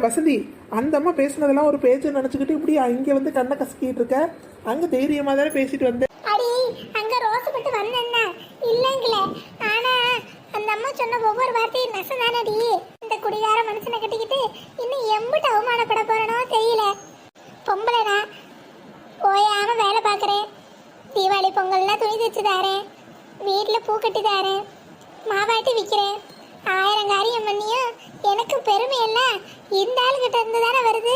வசந்தி, அந்த அம்மா பேசுனதெல்லாம் ஒரு பேச்சு நினைச்சுக்கிட்டு இப்படி இங்க வந்து கண்ணை கசக்கிட்டு இருக்க. அங்க தைரியமா தானே பேசிட்டு வந்தேன். அடி அங்க ரோசப்பட்டு வந்தேன் இல்லைங்களே, ஆனா அந்த அம்மா சொன்ன ஒவ்வொரு வார்த்தையும் நெசந்தானடி. இந்த குடிகார மனுஷனை கட்டிக்கிட்டு இன்னும் எம்பிட்டு அவமானப்பட போறனோ தெரியல. பொம்பளைனா ஓயாம வேலை பார்க்குறேன், தீபாவளி பொங்கல்னா துணி தைச்சு தாரேன், வீட்டில் பூ கட்டி தாரேன், மாவாட்டி விற்கிறேன், 1000 காரியம் பண்ணியும் எனக்கு பெருமை இல்லை இந்த ஆளுகிட்ட இருந்து தானே வருது.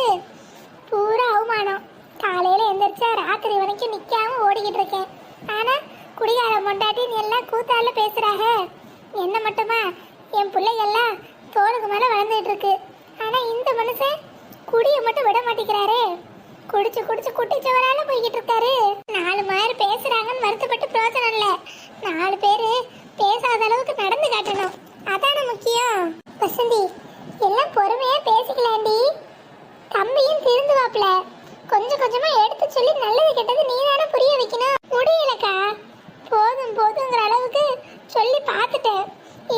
பூரா அவமானம். காலையில் எந்திரிச்சா ராத்திரி வரைக்கும் நிற்காம ஓடிக்கிட்டு இருக்கேன். ஆனால் குடிகார மொண்டாட்டின்னு எல்லாம் கூத்தால பேசுகிறாங்க. என்ன மட்டுமா என் பிள்ளைகள்லாம் தோளுக்கு மேலே வளர்ந்துட்டு இருக்கு. ஆனால் இந்த மனுஷன் குடியை மட்டும் விட மாட்டேங்கிறாரு. குடிச்சு குடிச்சு குட்டிச்சவரால போய்கிட்டு இருக்காரு. 4 பேர் பேசுறாங்கன்னு வருத்தப்பட்டு பிரயோஜனம் இல்லை. 4 பேர் பேசாத அளவுக்கு நடந்து காட்டணும், அதான முக்கியம். வசந்தி, எல்லாம் பொறுமையா பேசிக்கலாண்டி. தம்பியும் திருந்துவாப்ல. கொஞ்சம் கொஞ்சமா எடுத்து சொல்லி நல்லது கெட்டது நீ தானே புரிய வைக்கணும். முடியலக்கா, போதும் போதுங்கிற அளவுக்கு சொல்லி பார்த்துட்டேன்.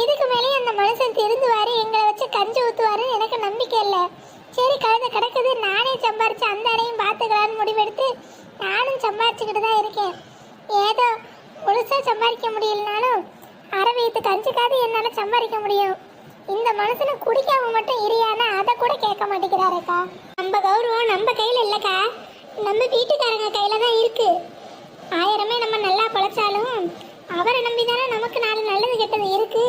இதுக்கு மேலே அந்த மனுஷன் திருந்துவாரு, எங்களை வச்சு கஞ்சி ஊத்துவாருன்னு எனக்கு நம்பிக்கை இல்லை. சரி, கழுத கிடக்குது, நானே சம்பாரிச்சு அந்த அணையும் பார்த்துக்கலான்னு முடிவெடுத்து நானும் சம்பாரிச்சுக்கிட்டு தான் இருக்கேன். ஏதோ முழுசா சம்பாதிக்க முடியலனாலும் அரை வயிற்று கஞ்சிக்காது என்னால் சம்பாதிக்க முடியும். இந்த மனுஷனை குடிக்காம மட்டும் இரியானா அதை கூட கேட்க மாட்டேங்கிறாருக்கா. நம்ம கௌரவம் நம்ம கையில் இல்லைக்கா, நம்ம வீட்டுக்காரங்க கையில தான் இருக்கு. 1000மே நம்ம நல்லா பழச்சாலும் அவரை நம்பி தானே நமக்கு 4 நல்லது கெட்டது இருக்கு.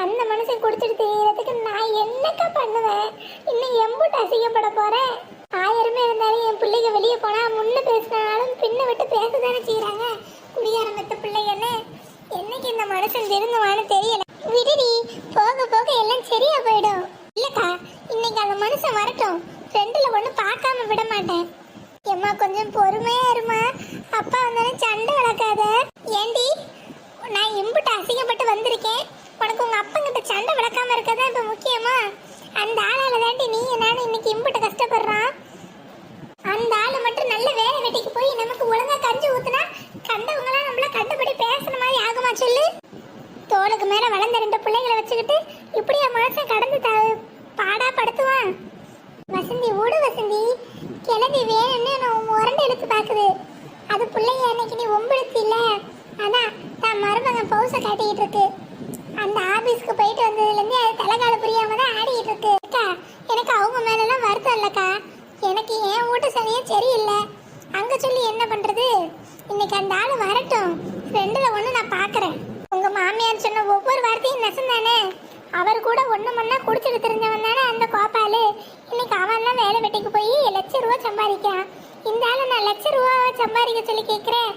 அந்த மனுஷன் குடிச்சிட்டு தெரியறதுக்கு நான் என்னக்கா பண்ணுவேன்? இன்னும் எம்பூட்டு அசிங்கப்பட போறேன். 1000மே இருந்தாலும் என் பிள்ளைங்க வெளியே போனா முன்ன பேசினாலும் பின்ன விட்டு பேசதானே செய்யறாங்க குடியார மெத்த பிள்ளைங்கன்னு. என்னைக்கு இந்த மனுஷன் திருந்துவான்னு தெரியல. விடுடி, போக போக எல்லாம் சரியா போயிடும். இல்லக்கா, இன்னைக்கு அந்த மனுஷன் வரட்டும், 2ல 1 பார்க்காம விட மாட்டேன். எம்மா கொஞ்சம் பொறுமையா இருமா, அப்பா வந்தாலும் சண்டை வளர்க்காத. ஏண்டி, நான் எம்பிட்டு அசிங்கப்பட்டு வந்திருக்கேன், உனக்கு உங்க அப்பங்கிட்ட சண்டை வளர்க்காம இருக்கதான் இப்ப முக்கியமா? அந்த ஆளால தாண்டி நீ நானும் இன்னைக்கு எம்பிட்டு கஷ்டப்படுறான். அந்த ஆளு மட்டும் நல்ல வேலை வெட்டிக்கு போய் நமக்கு ஒழுங்கா கஞ்சி ஊத்துனா கண்டவங்களாம் நம்மள கண்டுபடி பேசுன மாதிரி ஆகுமா சொல்லு? தோளுக்கு மேல வளர்ந்த 2 பிள்ளைகளை வச்சுக்கிட்டு இப்படியா மனுஷன் கடந்து பாடா படுத்துவான்? வசந்தி, ஓடு வசந்தி, கிளம்பி வேணும்னு நான் உரண்டு எடுத்து பாக்குது. அது பிள்ளைங்க அன்னைக்கு நீ ஒம்பெடுத்து இல்ல, அதான் தான் மருமகன் பவுச காட்டிக்கிட்டு இருக்கு. அந்த ஆபீஸ்க்கு போயிட்டு வந்ததுலேருந்து அது தலைகால புரியாம தான் ஆடிக்கிட்டு இருக்கு. எனக்கு அவங்க மேலெல்லாம் வருத்தம் இல்லைக்கா, எனக்கு என் வீட்டு சனியும் சரியில்லை. அங்கே சொல்லி என்ன பண்ணுறது? இன்னைக்கு அந்த ஆள் வரட்டும், 2ல 1 நான் பார்க்குறேன். உங்கள் மாமியார் சொன்ன ஒவ்வொரு வார்த்தையும் நெசந்தானே. அவர் கூட 1 மணி குடிச்சிட்டு தெரிஞ்சவன் தானே அந்த கோபாலு. இன்னைக்கு அவன் தான் வேலை வெட்டிக்கு போய் ₹1,00,000 சம்பாதிக்கான். இந்த ஆள் நான் ₹1,00,000 சம்பாதிக்க சொல்லி கேட்குறேன்.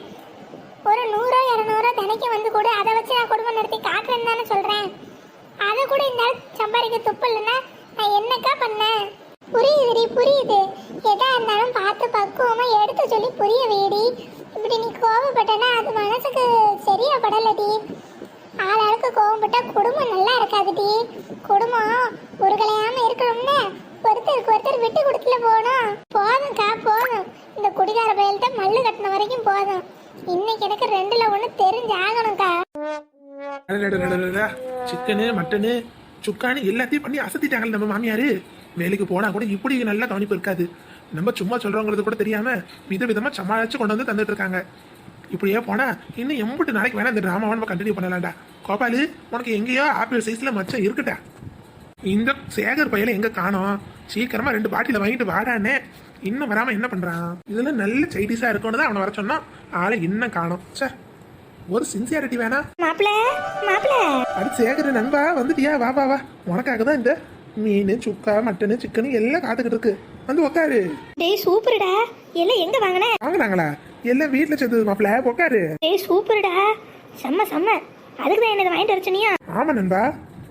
ஒரு 100-200 தினைக்கு வந்து கூட அதை வச்சு நான் குடும்பம் நடத்தி காட்டுறேன்னு தானே சொல்கிறேன். அதை கூட இந்த ஆள் சம்பாதிக்க துப்பு இல்லைன்னா நான் என்னக்கா பண்ணேன்? புரியுதுடி, புரியுது. எதா இருந்தாலும் பார்த்து பக்குவமாக எடுத்து சொல்லி புரிய வேடி. இப்படி நீ கோவப்பட்டனா அது மனசுக்கு சரியா படலடி. ஆளாளுக்கு கோவப்பட்டா குடும்பம் நல்லா இருக்காதுடி. குடும்பம் உருகலையாம இருக்கணும்னு ஒருத்தருக்கு ஒருத்தர் விட்டு கொடுத்துல போகணும். போதும்க்கா, போதும். இந்த குடிகார பயல்கிட்ட மல்லு கட்டின வரைக்கும் போதும். இன்னைக்கு எனக்கு 2ல 1 தெரிஞ்சு ஆகணும்க்கா. சிக்கனு மட்டனு சுக்கானு எல்லாத்தையும் பண்ணி அசத்திட்டாங்க நம்ம மாமியாரு. வேலைக்கு போனா கூட இப்படி நல்ல கவனிப்பு இருக்காது. நம்ம சும்மா சொல்றோங்கிறது கூட தெரியாம விதவிதமா சமாளிச்சு கொண்டு வந்து தந்துட்டு இருக்காங்க. இப்படியே போனா இன்னும் எம்பிட்டு நாளைக்கு வேணா இந்த டிராமாவை நம்ம கண்டினியூ பண்ணலாம்டா. கோபாலு, உனக்கு எங்கேயோ ஆப்பிள் சைஸ்ல மச்சம் இருக்குட்டா. இந்த சேகர் பையில எங்க காணோம்? சீக்கிரமா 2 பாட்டில வாங்கிட்டு வாடானே. இன்னும் வராம என்ன பண்றான்? இதுல நல்ல சைடிஸா இருக்கும்னு தான் அவனை வர சொன்னா. ஆளை இன்னும் காணோம். சார், ஒரு சின்சியாரிட்டி வேணா? மாப்பிள மாப்பிள, அது சேகர் நண்பா, வந்துட்டியா? வா வா வா, உனக்காக தான் இந்த மீன் சுக்கா மட்டனு சிக்கனு எல்லாம் காத்துக்கிட்டு இருக்கு. வந்து உக்காரு. டேய் சூப்பர்டா, எல்லாம் எங்க வாங்குன? வாங்குனாங்களா? எல்லாம் வீட்டுல சேர்ந்தது மாப்பிள, உக்காரு. டேய் சூப்பர்டா, செம்ம செம்ம. அதுக்கு தான் என்னது வாங்கிட்டு வர சொன்னியா? ஆமா நண்பா,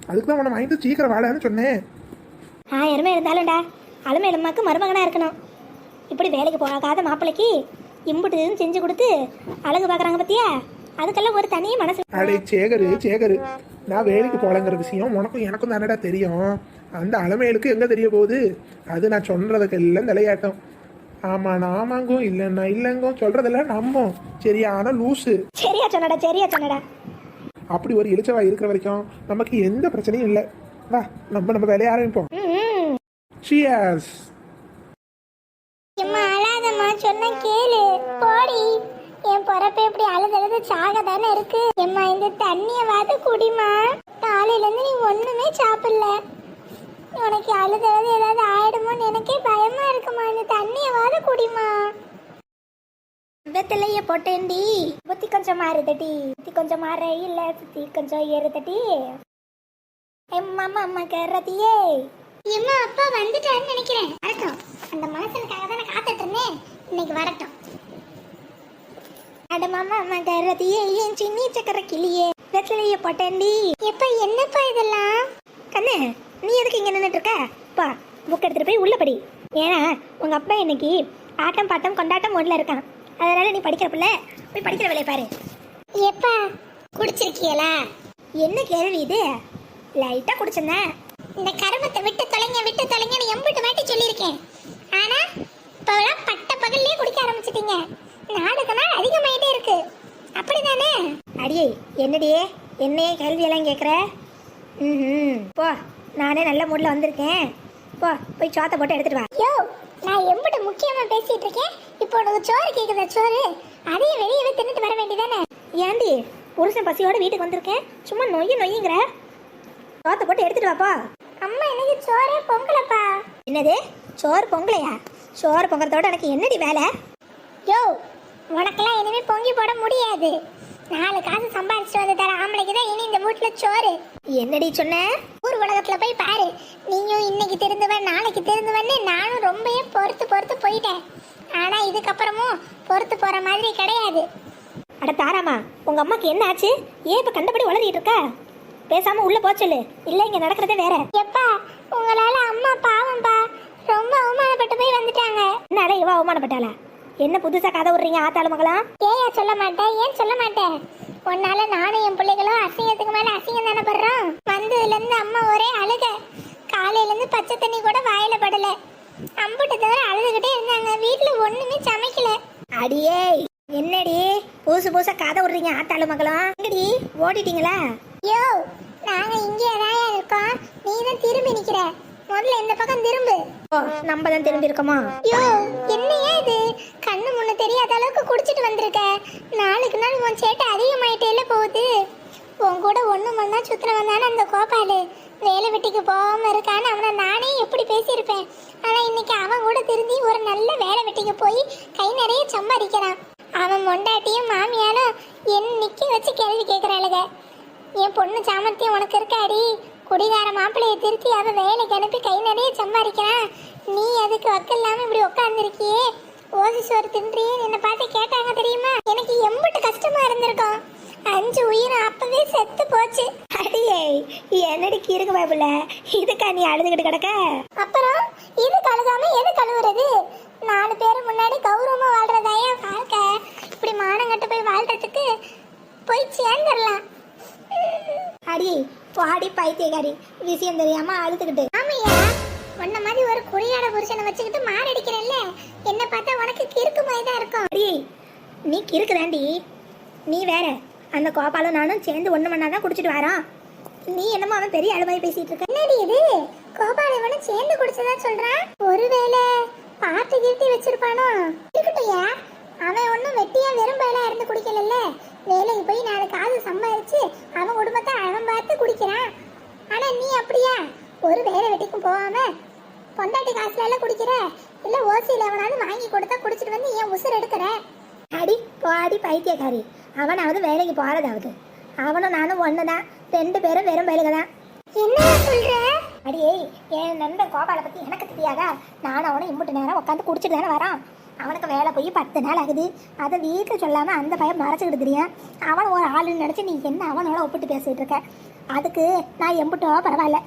அதுக்கு தான் உன்னை வாங்கிட்டு சீக்கிரம் வாடான்னு சொன்னேன். 1000மே இருந்தாலும்டா, அலமேலம்மாக்கு மருமகனா இருக்கணும். இப்படி வேலைக்கு போகாத மாப்பிள்ளைக்கு இம்புட்டு செஞ்சு கொடுத்து அழகு பாக்குறாங்க பத்தியா? அதுக்கெல்லாம் ஒரு தனி மனசு. அடே சேகரு, நான் வேலைக்கு போலங்கிற விஷயம் உனக்கும் எனக்கும் தானடா தெரியும். அந்த அலமேலுக்கு எங்க தெரிய போகுது? அது நான் சொல்றதுக்கு எல்லாம் தலையாட்டம். ஆமா நாமாங்கும், இல்லைன்னா இல்லைங்கோ, சொல்றதெல்லாம் நம்பும். சரியான லூசு. சரியா சொன்னடா. அப்படி ஒரு இளிச்சவா இருக்கிற வரைக்கும் நமக்கு எந்த பிரச்சனையும் இல்லை. வா, நம்ம வேலையை ஆரம்பிப்போம். சியர்ஸ். எம்மா அழாதம்மா, சொன்ன கேளு போடி. என் பொறப்ப இப்படி அழுது சாக தானே இருக்கு. எம்மா இந்த தண்ணியவாது குடிமா. காலையில இருந்து நீ ஒண்ணுமே சாப்பிடல. உனக்கு அழுது ஏதாவது ஆயிடுமோன்னு எனக்கே பயமா இருக்குமா. இந்த தண்ணியவாது குடிமா. வெத்தலைய போட்டேன்டி. புத்தி கொஞ்சம் மாறுதடி. புத்தி கொஞ்சம் மாற இல்ல, சுத்தி கொஞ்சம் ஏறுதடி. அம்மா அம்மா கரதியே. எம்மா அப்பா வந்துட்டாருன்னு நினைக்கிறேன். வரட்டும், அந்த மனுஷனுக்காக தான் நான் காத்துட்டு இருந்தேன். இன்னைக்கு வரட்டும். அட மாமா அம்மா கரதியே, என் சின்னி சக்கர கிளியே, வெத்தலைய போட்டேன்டி. எப்ப என்னப்பா இதெல்லாம்? கண்ணே, நீ எதுக்கு இங்க நின்னுட்டு இருக்க? பா, புக் எடுத்துட்டு போய் உள்ள படி. ஏன்னா உங்க அப்பா இன்னைக்கு ஆட்டம் பாட்டம் கொண்டாட்டம் மூட்ல இருக்கான். அதனால நீ படிக்கிற பிள்ளை போய் படிக்கிற வேலையை பாரு. எப்பா குடிச்சிருக்கியலா? என்ன கேள்வி இது? லைட்டா குடிச்சிருந்தேன். இந்த கருமத்தை விட்டு தொலைங்கன்னு எம்பிட்டு வாட்டி சொல்லியிருக்கேன். ஆனா இப்பெல்லாம் பட்ட பகல்லையே குடிக்க ஆரம்பிச்சிட்டீங்க. நாளுக்கு நாள் அதிகமாயிட்டே இருக்கு. அப்படிதானே? அடியே என்னடியே என்னையே கேள்வியெல்லாம் கேட்குற? போ, நானே நல்ல மூட்ல வந்திருக்கேன். போ போய் சோத்தை போட்டு எடுத்துட்டு வா. யோ, நான் எம்பிட்டு முக்கியமா பேசிட்டு இருக்கேன். இப்போ உனக்கு சோறு கேக்குதா? சோறு அதையும் வெளியவே தின்னுட்டு வர வேண்டியதானே? ஏண்டி புருஷன் பசியோட வீட்டுக்கு வந்திருக்கேன், சும்மா நொய்யுங்கிற? சோத்தை போட்டு எடுத்துட்டு வாப்பா. அம்மா எனக்கு சோறே பொங்கலப்பா. என்னது சோறு பொங்கலையா? சோறு பொங்கறதோட எனக்கு என்னடி வேலை? யோ, உனக்கெல்லாம் இனிமே பொங்கி போட முடியாது. 4 காசு சம்பாதிச்சு வந்து தர ஆம்பளைக்கு தான் இனி இந்த வீட்டுல சோறு. என்னடி சொன்ன? ஊர் உலகத்துல போய் பாரு. நீயும் இன்னைக்கு திருந்துவன் நாளைக்கு திருந்துவன்னு நானும் ரொம்பவே பொறுத்து போயிட்டேன். ஆனா இதுக்கப்புறமும் பொறுத்து போற மாதிரி கிடையாது. அட தாராமா, உங்க அம்மாக்கு என்ன ஆச்சு? ஏன் இப்ப கண்டபடி வளரிட்டு இருக்க? பேசாம உள்ள போச்சலு. இல்ல இங்க நடக்கிறதே வேற. எப்பா உங்களால அம்மா பாவம்பா, ரொம்ப அவமானப்பட்டு போய் வந்துட்டாங்க. என்னால இவ அவமானப்பட்டாளா? என்ன புதுசா கதை விடுறீங்க ஆத்தாளு மகளா? ஏன் சொல்ல மாட்டேன்? ஏன் சொல்ல மாட்டேன்? உன்னால நானும் என் பிள்ளைகளும் அசிங்கத்துக்கு மேல அசிங்கம் தானே படுறோம். வந்ததுல இருந்து அம்மா ஒரே அழுக. காலையில இருந்து பச்சை தண்ணி கூட வாயில படல. அம்புட்டு தவிர அழுதுகிட்டே இருந்தாங்க. வீட்டுல ஒண்ணுமே சமைக்கல. அடியே என்னடி புதுசா கதை விடுறீங்க ஆத்தாளு மகளா? எங்கடி ஓடிட்டீங்களா? யோ, நாங்க இங்கே தான் இருக்கோம். நீ தான் திரும்பி நிக்கிற. முதல்ல இந்த பக்கம் திரும்பு. ஓ, நம்ம தான் திரும்பி இருக்கோமா? யோ, என்னையா இது? கண்ணு முன்ன தெரியாத அளவுக்கு குடிச்சிட்டு வந்திருக்க. நாளுக்கு நாள் உன் சேட்டை அதிகமாயிட்டே போகுது. உன் கூட ஒண்ணு மண்ணா சுத்திரம் தானே அந்த கோபாலு. வேலை வெட்டிக்கு போகாம இருக்கான்னு அவனை நானே எப்படி பேசியிருப்பேன். ஆனா இன்னைக்கு அவன் கூட திருந்தி ஒரு நல்ல வேலை வெட்டிக்கு போய் கை நிறைய சம்பாதிக்கிறான். அவன் மொண்டாட்டியும் மாமியாலும் என் நிக்க வச்சு கேள்வி கேட்கிறாளுங்க. என் பொண்ணு சாமர்த்தியம் உனக்கு இருக்காடி? குடிகார மாப்பிள்ளையை திருத்தி அவ வேலைக்கு அனுப்பி கை நிறைய சம்பாதிக்கிறான். நீ அதுக்கு வக்க இல்லாம இப்படி உட்காந்துருக்கியே, ஓசி சோறு தின்றியேன்னு என்னை பார்த்து கேட்டாங்க தெரியுமா? எனக்கு எம்பிட்டு கஷ்டமா இருந்திருக்கும். 5 உயிர் அப்பவே செத்து போச்சு. அடியே என்னடிக்கு இருக்கு பாபுல, இதுக்கா நீ அழுதுகிட்டு கிடக்க? அப்புறம் இது கழுகாம எது கழுவுறது? 4 பேர் முன்னாடி கௌரவமா வாழ்றதா என் வாழ்க்கை. இப்படி மானங்கட்டு போய் வாழ்றதுக்கு போய் சேர்ந்துடலாம். அடி பாடி பைத்தியக்காரி, விஷயம் தெரியாம அழுதுகிட்டு. ஆமையா, உன்ன மாதிரி ஒரு குறியாட புருஷனை வச்சுக்கிட்டு மாரடிக்கிறல்ல, என்ன பார்த்தா உனக்கு கிறுக்கு மாதிரி தான் இருக்கும். அடி நீ கிறுக்குதாண்டி. நீ வேற, அந்த கோபாலும் நானும் சேர்ந்து ஒண்ணு மண்ணாதான் குடிச்சிட்டு வரோம். நீ என்னமோ அவன் பெரிய அழுவாய் பேசிட்டு இருக்க. என்னடி இது? கோபால் இவனும் சேர்ந்து குடிச்சதா சொல்றான். ஒருவேளை பாட்டு கீர்த்தி வச்சிருப்பானோ? இருக்கட்டையா, அவன் ஒன்னும் வெட்டியா வெறும் பயிலா இருந்து குடிக்கல. வேலைக்கு போய் 4 காசு சம்பாதிச்சு அவன் குடும்பத்தை அவன் பார்த்து குடிக்கிறான். ஆனா நீ அப்படியா? ஒரு வேலை வெட்டிக்கும் போகாம பொண்டாட்டி காசுல எல்லாம் குடிக்கிற? இல்ல ஓசியில எவனாலும் வாங்கி கொடுத்தா குடிச்சிட்டு வந்து ஏன் உசுர் எடுக்கிற? அடி பாடி பைத்தியக்காரி, அவனாவது வேலைக்கு போறதாவது. அவனும் நானும் ஒண்ணுதான், 2 பேரும் வெறும் பயிலுக தான். என்ன சொல்ற? அடியே என் நண்பன் கோபாலை பத்தி எனக்கு தெரியாதா? நானும் அவனை இம்புட்டு நேரம் உட்காந்து குடிச்சிட்டு தானே வரான். அவனுக்கு வேலை போய் 10 நாள் ஆகுது. அதை வீட்டில் சொல்லாம அந்த பையன் மறைச்சிக்கிட்டு தெரியும். அவன் ஒரு ஆளுன்னு நினைச்சு நீ என்ன அவனோட ஒப்பிட்டு பேசிட்டு இருக்க? அதுக்கு நான் எம்புட்டோ பரவாயில்ல.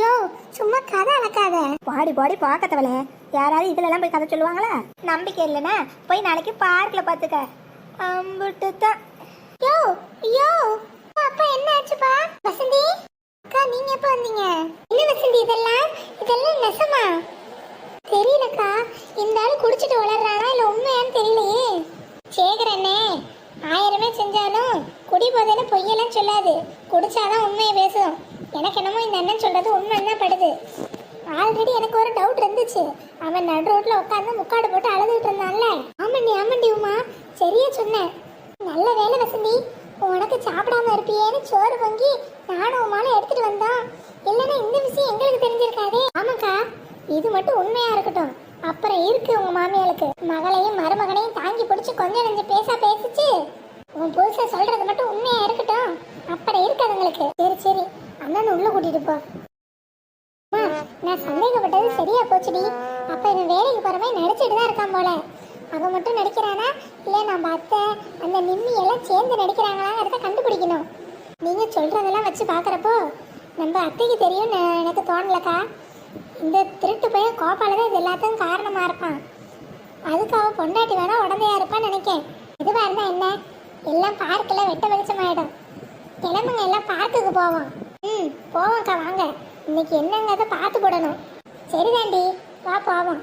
யோ, சும்மா கதை அளக்காத. பாடி பாடி பார்க்கத்தவள, யாராவது இதுல எல்லாம் போய் கதை சொல்லுவாங்களா? நம்பிக்கை இல்லைன்னா போய் நாளைக்கு பார்க்ல பாத்துக்க. அம்புட்டு தான். யோ யோ, அப்பா என்ன ஆச்சுப்பா? வசந்தி அக்கா, நீங்க எப்ப வந்தீங்க? என்ன வசந்தி இதெல்லாம் நெசமா? தெரியலக்கா, இந்த ஆளு குடிச்சிட்டு வளர்றானா இல்ல உண்மையான்னு தெரியலையே. சேகரண்ணே 1000மே செஞ்சாலும் குடி போதையில பொய்யெல்லாம் சொல்லாது. குடிச்சாதான் உண்மையை பேசும். எனக்கு என்னமோ இந்த அண்ணன் சொல்றது உண்மைன்னு தான் படுது. ஆல்ரெடி எனக்கு ஒரு டவுட் இருந்துச்சு. அவன் நடு ரோட்ல உட்காந்து முக்காடு போட்டு அழுதுட்டு இருந்தான்ல. ஆமாண்டி உமா, சரியா சொன்னேன். நல்ல வேலை வசந்தி, உனக்கு சாப்பிடாம இருப்பியேன்னு சோறு பொங்கி நானும் உமாலும் எடுத்துட்டு வந்தோம். இல்லைன்னா இந்த விஷயம் எங்களுக்கு தெரிஞ்சிருக்காதே. ஆமாக்கா, இது மட்டும் உண்மையா இருக்கட்டும். அப்புறம் இருக்கு உங்க மாமியாளுக்கு, மகளையும் மருமகனையும் தாங்கி பிடிச்சி கொஞ்சம் நெஞ்சு பேசிச்சு. உன் புதுசா சொல்றது மட்டும் உண்மையா இருக்கட்டும், அப்புறம் இருக்கு அதுங்களுக்கு. சரி அண்ணன் உள்ள கூட்டிட்டு போ. நான் சந்தேகப்பட்டது சரியா போச்சுடி. அப்ப இவன் வேலைக்கு போறவன் நடிச்சிட்டு தான் இருக்கான் போல. அவன் மட்டும் நடிக்கிறானா இல்ல நம்ம அத்தை அந்த நிம்மி எல்லாம் சேர்ந்து நடிக்கிறாங்களாங்கிறத கண்டுபிடிக்கணும். நீங்க சொல்றதெல்லாம் வச்சு பாக்குறப்போ நம்ம அத்தைக்கு தெரியும் எனக்கு தோணலக்கா. இந்த திருட்டு போய் கோபாலதான் இது எல்லாத்துக்கும் காரணமா இருப்பான். அதுக்கு அவன் பொண்டாட்டி வேணா உடந்தையா இருப்பான்னு நினைக்கேன். இதுவா இருந்தா என்ன, எல்லாம் பார்க்கல வெட்ட வெளிச்சமாயிடும். கிளம்புங்க, எல்லாம் பார்க்குக்கு போவோம். போவோம்க்கா, வாங்க. இன்னைக்கு என்னங்கிறத பார்த்து போடணும். சரிதாண்டி, வா போவோம்.